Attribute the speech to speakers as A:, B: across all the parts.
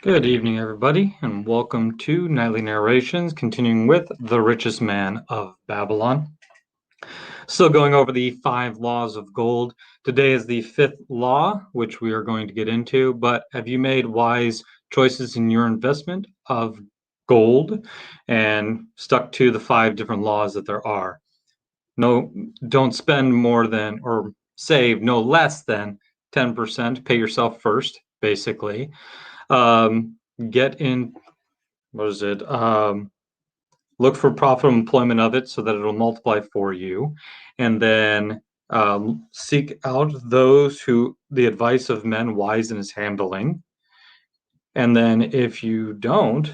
A: Good evening, everybody, and welcome to Nightly Narrations, continuing with The Richest Man of Babylon. Still going over the 5 laws of gold. Today is the 5th law, which we are going to get into, but have you made wise choices in your investment of gold and stuck to the 5 different laws that there are? No, don't spend more than, or save no less than 10%. Pay yourself first, basically. Get in, what is it? Look for profitable employment of it so that it'll multiply for you. And then seek out those who the advice of men wise in his handling. And then if you don't,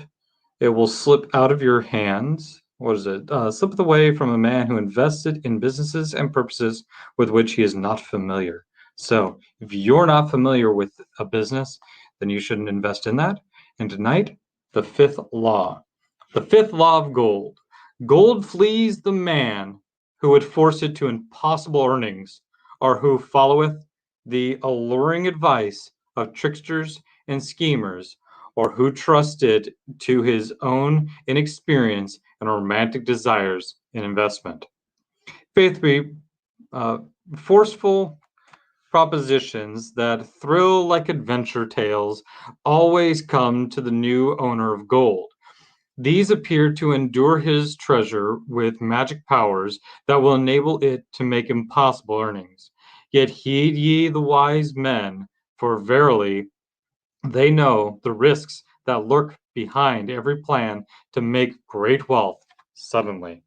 A: it will slip out of your hands. What is it? Slip away from a man who invested in businesses and purposes with which he is not familiar. So if you're not familiar with a business, then you shouldn't invest in that. And tonight, the 5th law. The 5th law of gold. Gold flees the man who would force it to impossible earnings, or who followeth the alluring advice of tricksters and schemers, or who trusted to his own inexperience and romantic desires in investment. Faith be forceful propositions that thrill like adventure tales always come to the new owner of gold. These appear to endure his treasure with magic powers that will enable it to make impossible earnings. Yet heed ye the wise men, for verily they know the risks that lurk behind every plan to make great wealth suddenly.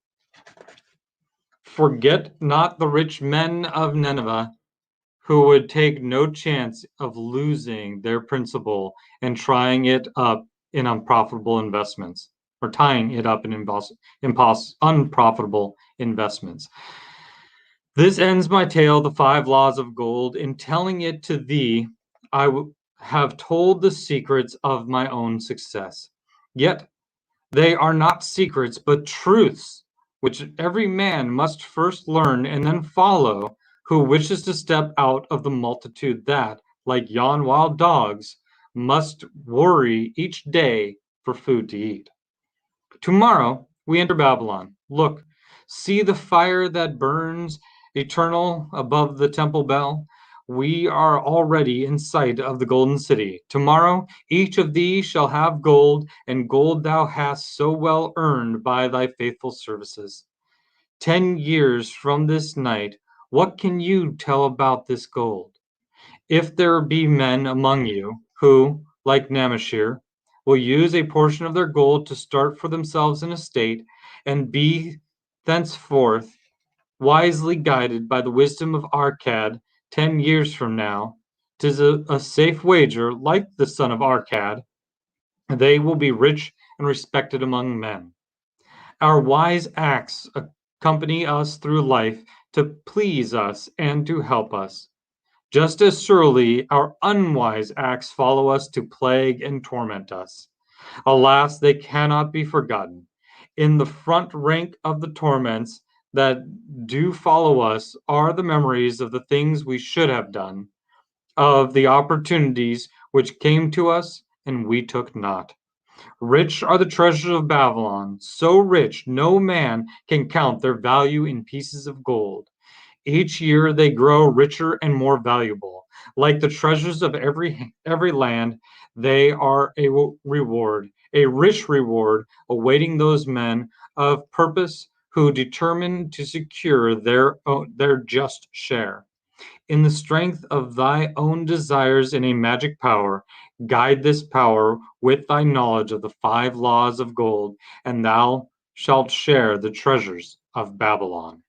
A: Forget not the rich men of Nineveh, who would take no chance of losing their principal and trying it up in unprofitable investments, or tying it up in unprofitable investments. This ends my tale, the 5 laws of gold. In telling it to thee, I have told the secrets of my own success. Yet they are not secrets, but truths, which every man must first learn and then follow, who wishes to step out of the multitude that, like yon wild dogs, must worry each day for food to eat. Tomorrow we enter Babylon. Look, see the fire that burns eternal above the temple bell. We are already in sight of the golden city. Tomorrow each of thee shall have gold, and gold thou hast so well earned by thy faithful services. 10 years from this night, what can you tell about this gold? If there be men among you who, like Namashir, will use a portion of their gold to start for themselves an estate, and be thenceforth wisely guided by the wisdom of Arcad 10 years from now, 'tis a safe wager, like the son of Arcad, they will be rich and respected among men. Our wise acts accompany us through life to please us and to help us. Just as surely our unwise acts follow us to plague and torment us. Alas, they cannot be forgotten. In the front rank of the torments that do follow us are the memories of the things we should have done, of the opportunities which came to us and we took not. Rich are the treasures of Babylon, so rich no man can count their value in pieces of gold. Each year they grow richer and more valuable. Like the treasures of every land, they are a reward, a rich reward awaiting those men of purpose who determine to secure their just share. In the strength of thy own desires in a magic power, guide this power with thy knowledge of the 5 laws of gold, and thou shalt share the treasures of Babylon.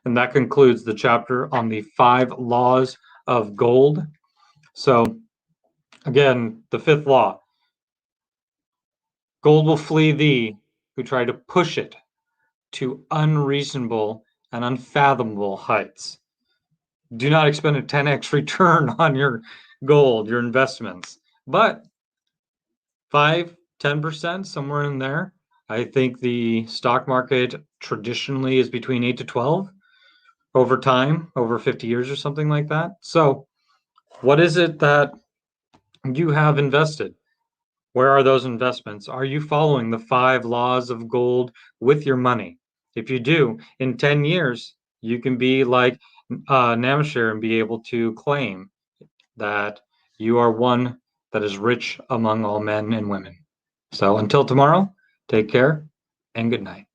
A: And that concludes the chapter on the 5 laws of gold. So, again, the 5th law: gold will flee thee who try to push it to unreasonable and unfathomable heights. Do not expect a 10x return on your gold, your investments, but 5-10%, somewhere in there. I think the stock market traditionally is between 8 to 12 over time, over 50 years or something like that. So what is it that you have invested? Where are those investments? Are you following the 5 laws of gold with your money? If you do, in 10 years, you can be like Namashir and be able to claim that you are one that is rich among all men and women. So until tomorrow, take care and good night.